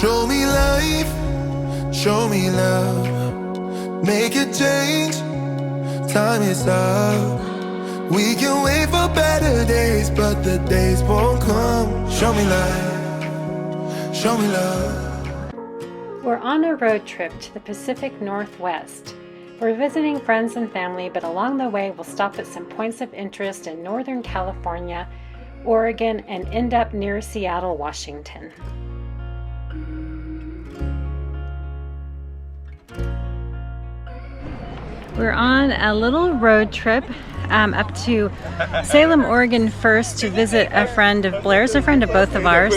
Show me life, show me love. Make a change, time is up. We can wait for better days, but the days won't come. Show me life, show me love. We're on a road trip to the Pacific Northwest. We're visiting friends and family, but along the way we'll stop at some points of interest in Northern California, Oregon, and end up near Seattle, Washington. We're on a little road trip up to Salem, Oregon first to visit a friend of Blair's, a friend of both of ours,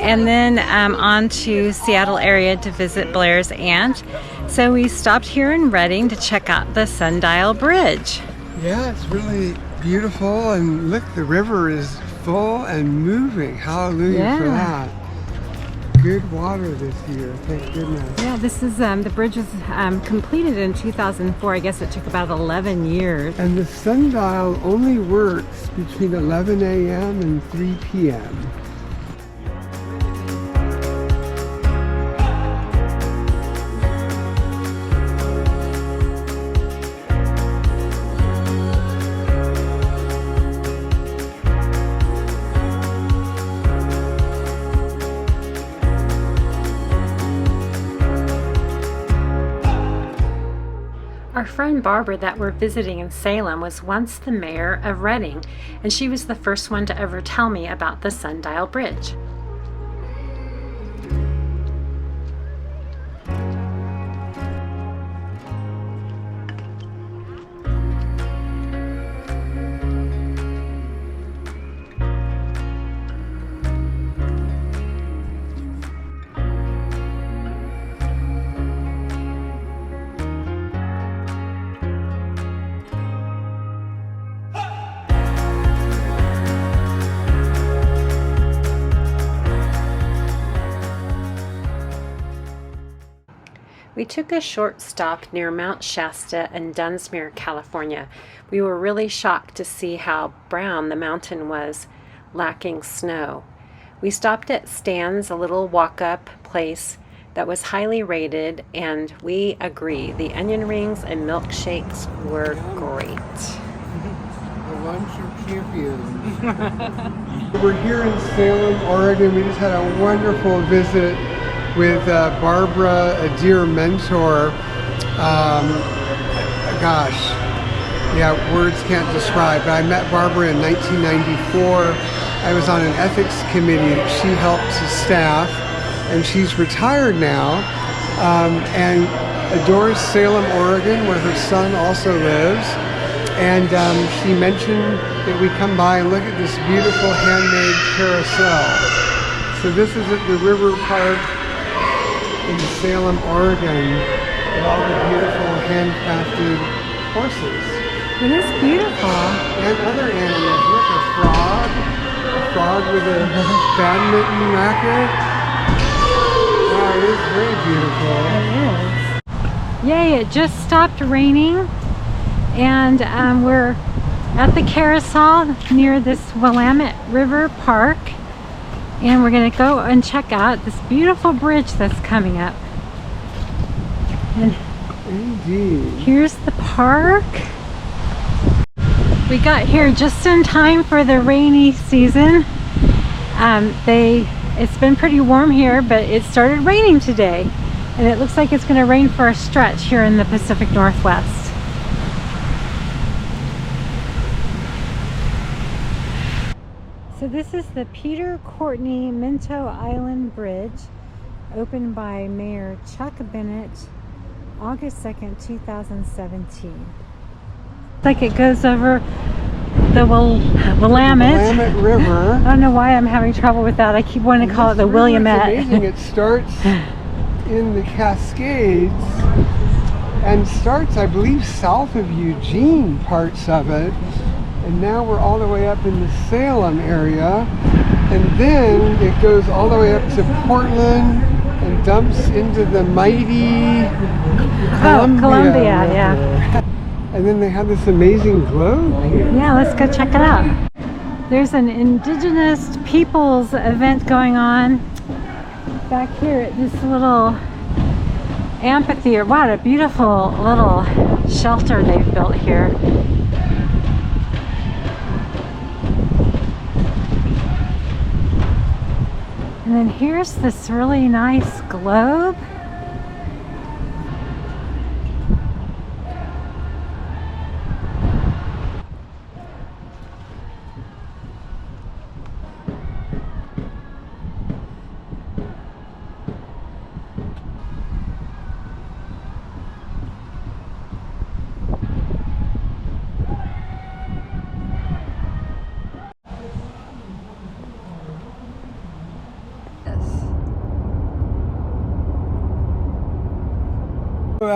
and then on to Seattle area to visit Blair's aunt. So we stopped here in Redding to check out the Sundial Bridge. Yeah, it's really beautiful, and look, the river is full and moving. Hallelujah for that. Good water this year, thank goodness. Yeah, this is the bridge was completed in 2004. I guess it took about 11 years. And the sundial only works between 11 a.m. and 3 p.m. Our friend Barbara that we're visiting in Salem was once the mayor of Redding, and she was the first one to ever tell me about the Sundial Bridge. We took a short stop near Mount Shasta in Dunsmuir, California. We were really shocked to see how brown the mountain was, lacking snow. We stopped at Stan's, a little walk-up place that was highly rated, and we agree. The onion rings and milkshakes were great. The lunch of champions. We're here in Salem, Oregon. We just had a wonderful visit with Barbara, a dear mentor. Words can't describe, but I met Barbara in 1994. I was on an ethics committee that she helped to staff, and she's retired now, and adores Salem, Oregon, where her son also lives. And she mentioned that we come by and look at this beautiful handmade carousel. So this is at the River Park in Salem, Oregon, with all the beautiful handcrafted horses. It is beautiful. And other animals. Look, a frog with a badminton racket. Wow, it is very beautiful. It is. Yay, it just stopped raining, and we're at the carousel near this Willamette River Park. And we're going to go and check out this beautiful bridge that's coming up. And indeed. Here's the park. We got here just in time for the rainy season. It's been pretty warm here, but it started raining today. And it looks like it's going to rain for a stretch here in the Pacific Northwest. So this is the Peter Courtney Minto Island Bridge, opened by Mayor Chuck Bennett, August 2nd, 2017. It's like it goes over the Willamette River. I don't know why I'm having trouble with that. I keep wanting to call it the Willamette. It's amazing. It starts in the Cascades and starts, I believe, south of Eugene, parts of it. And now we're all the way up in the Salem area, and then it goes all the way up to Portland and dumps into the mighty Columbia yeah. And then they have this amazing globe here. Yeah, let's go check it out. There's an Indigenous peoples event going on, back here at this little amphitheater. What a beautiful little shelter they've built here. And then here's this really nice globe.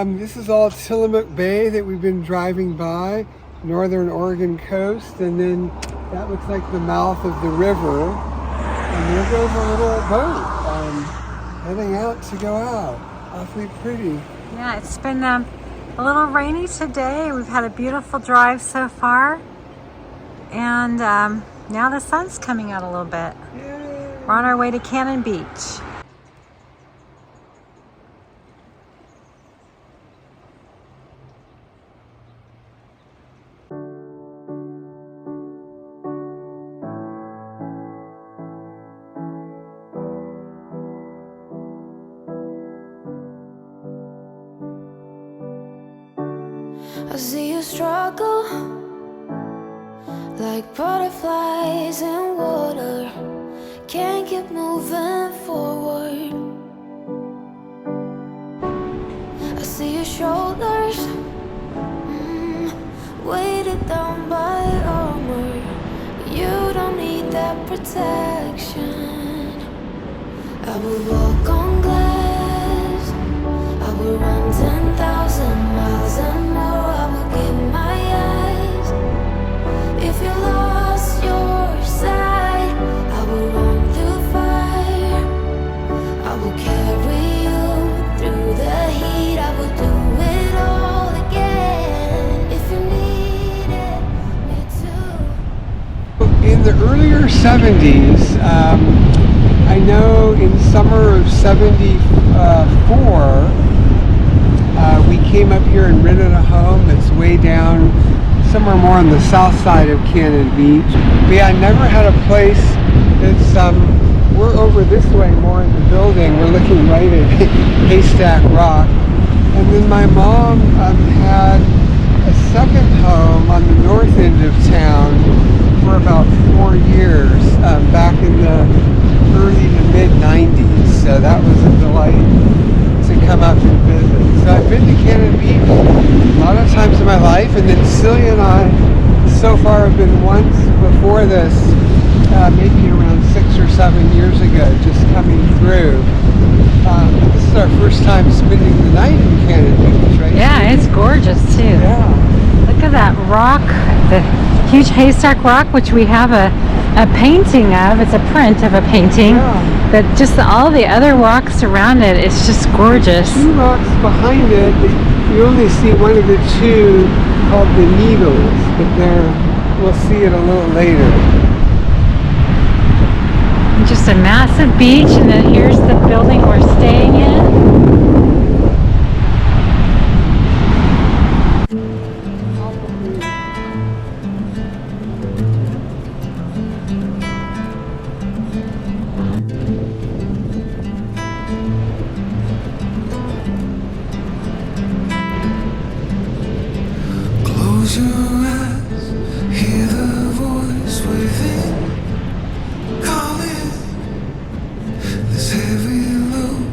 This is all Tillamook Bay that we've been driving by, northern Oregon coast, and then that looks like the mouth of the river. And there goes a little boat heading out to go out. Awfully pretty. Yeah, it's been a little rainy today. We've had a beautiful drive so far. And now the sun's coming out a little bit. Yay. We're on our way to Cannon Beach. I see you struggle like butterflies in water, can't keep moving forward. I see your shoulders weighted down by armor. You don't need that protection. I will walk on glass, I will run 10,000 miles and more. I will give my eyes. If you lost your sight, I will run through fire. I will carry you through the heat. I will do it all again if you needed me to. In the earlier 70s, I know in summer of 74, we came up here and rented a home that's way down, somewhere more on the south side of Cannon Beach. But yeah, I never had a place that's, we're over this way more in the building. We're looking right at Haystack Rock. And then my mom had a second home on the north end of town for about 4 years, back in the early to mid 90s. So that was a delight to come up and visit. So I've been to Cannon Beach a lot of times in my life, and then Celia and I so far have been once before this, maybe around 6 or 7 years ago, just coming through. This is our first time spending the night in Cannon Beach, right? Yeah, it's gorgeous too. Yeah. Look at that rock, the huge haystack rock, which we have a painting of. It's a print of a painting. Yeah. But just all the other rocks around it, it's just gorgeous. 2 rocks behind it, you only see one of the 2 called the Needles, but we'll see it a little later. Just a massive beach, and then here's the building we're staying in. Close your eyes, hear the voice within calling. This heavy load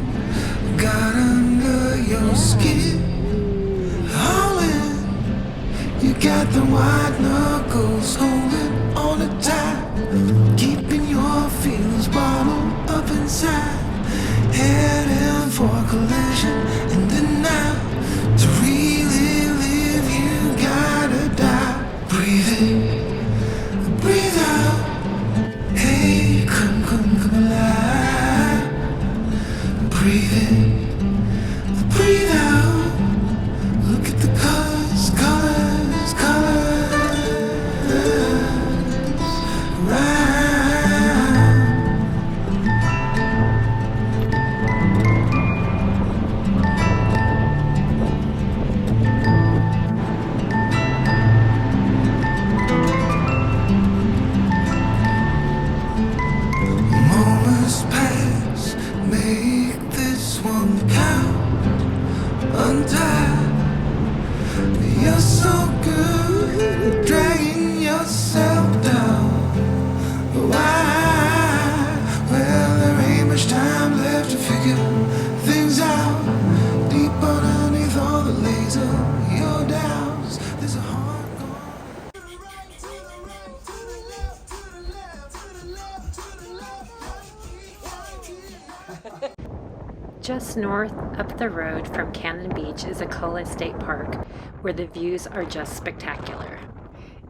Just north up the road from Cannon Beach is Ecola State Park, where the views are just spectacular.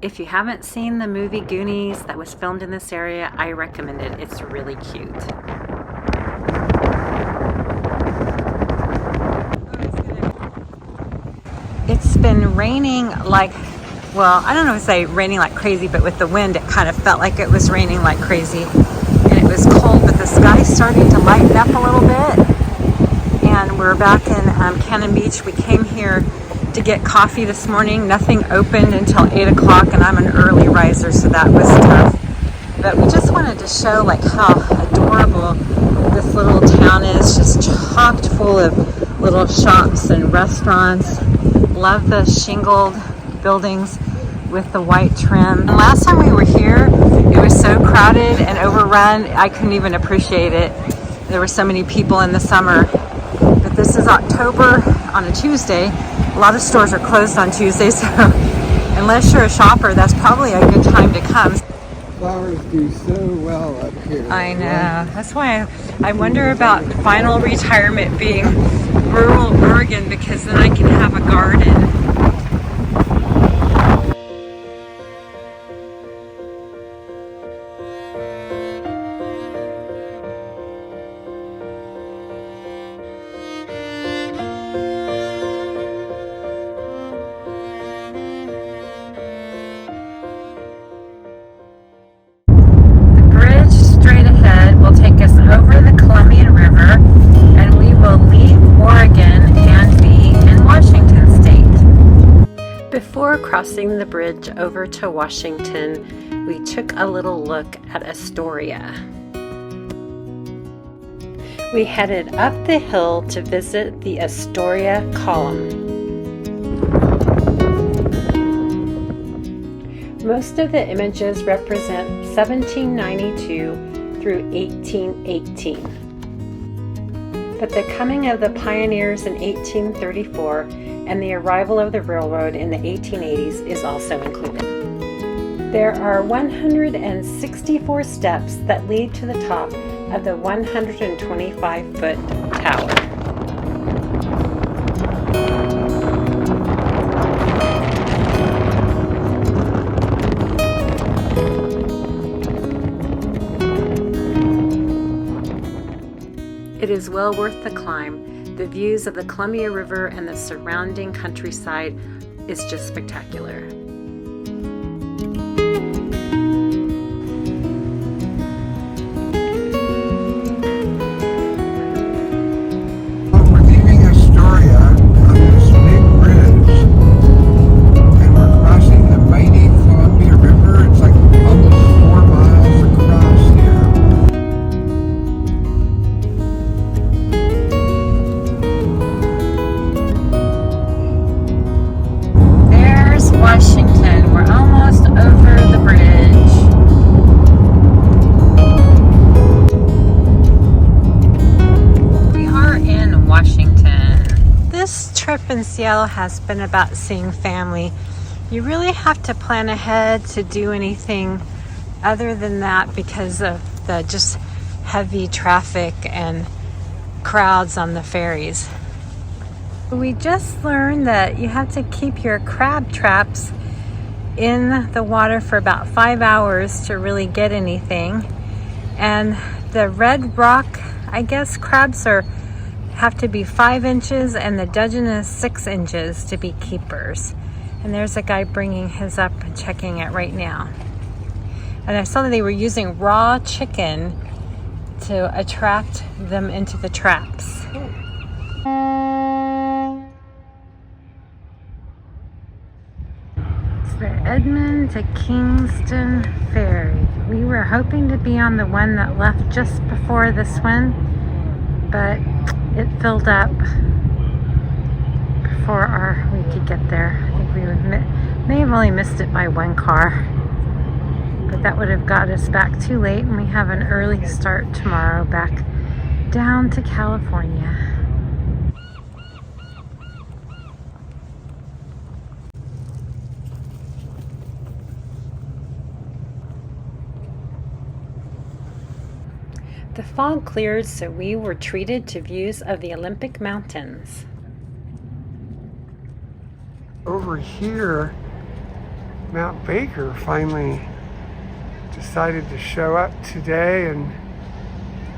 If you haven't seen the movie Goonies that was filmed in this area, I recommend it. It's really cute. It's been raining like, well, I don't know if it's raining like crazy, but with the wind, it kind of felt like it was raining like crazy. And it was cold, but the sky's starting to lighten up a little bit. And we're back in Cannon Beach. We came here to get coffee this morning. Nothing opened until 8 o'clock, and I'm an early riser, so that was tough. But we just wanted to show like how adorable this little town is, just chocked full of little shops and restaurants. Love the shingled buildings with the white trim. And last time we were here, it was so crowded and overrun, I couldn't even appreciate it. There were so many people in the summer. But this is October on a Tuesday. A lot of stores are closed on Tuesday, so unless you're a shopper, that's probably a good time to come. Flowers do so well up here. I know. That's why I wonder about final retirement being rural Oregon, because then I can have a garden. Over the Columbia River, and we will leave Oregon and be in Washington State. Before crossing the bridge over to Washington, we took a little look at Astoria. We headed up the hill to visit the Astoria column. Most of the images represent 1792 through 1818. But the coming of the pioneers in 1834 and the arrival of the railroad in the 1880s is also included. There are 164 steps that lead to the top of the 125-foot tower. It is well worth the climb. The views of the Columbia River and the surrounding countryside is just spectacular. We're leaving Astoria on this big bridge, and we're crossing the mighty Columbia River. It's like almost 4 miles across here. Washington. We're almost over the bridge. We are in Washington. This trip in Seattle has been about seeing family. You really have to plan ahead to do anything other than that because of the just heavy traffic and crowds on the ferries. We just learned that you have to keep your crab traps in the water for about 5 hours to really get anything. And the red rock, I guess crabs have to be 5 inches and the dudgeon is 6 inches to be keepers. And there's a guy bringing his up and checking it right now. And I saw that they were using raw chicken to attract them into the traps. The Edmond to Kingston ferry. We were hoping to be on the one that left just before this one, but it filled up before we could get there. I think we may have only missed it by 1 car, but that would have got us back too late, and we have an early start tomorrow back down to California. The fog cleared, so we were treated to views of the Olympic Mountains. Over here, Mount Baker finally decided to show up today, and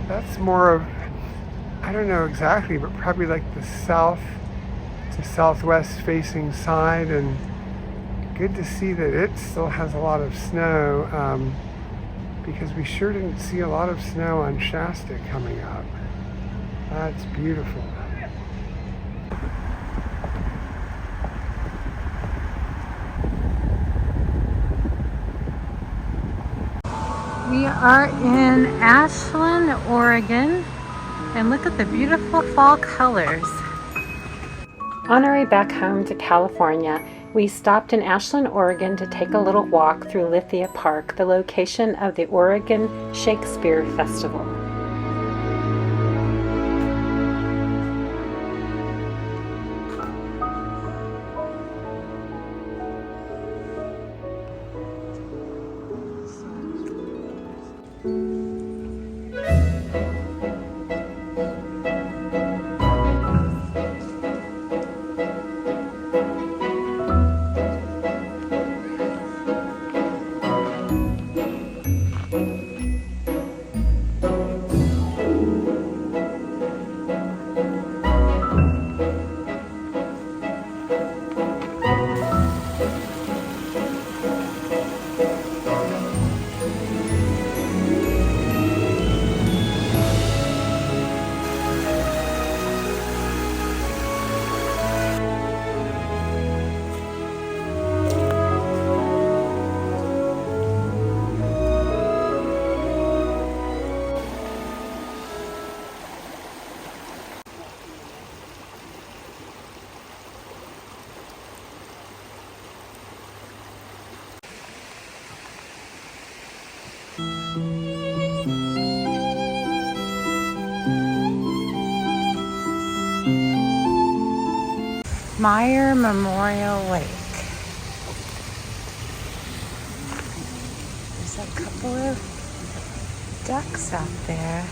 that's more of, I don't know exactly, but probably like the south to southwest facing side, and good to see that it still has a lot of snow, because we sure didn't see a lot of snow on Shasta coming up. That's beautiful. We are in Ashland, Oregon, and look at the beautiful fall colors. On our way back home to California, we stopped in Ashland, Oregon to take a little walk through Lithia Park, the location of the Oregon Shakespeare Festival. Meyer Memorial Lake. There's a couple of ducks out there.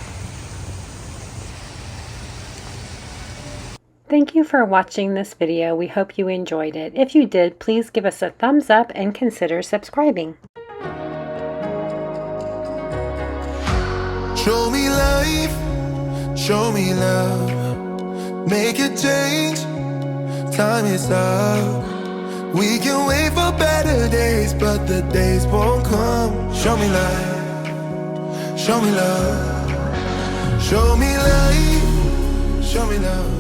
Thank you for watching this video. We hope you enjoyed it. If you did, please give us a thumbs up and consider subscribing. Show me life, show me love, make a change, time is up. We can wait for better days, but the days won't come. Show me life, show me love, show me life, show me love.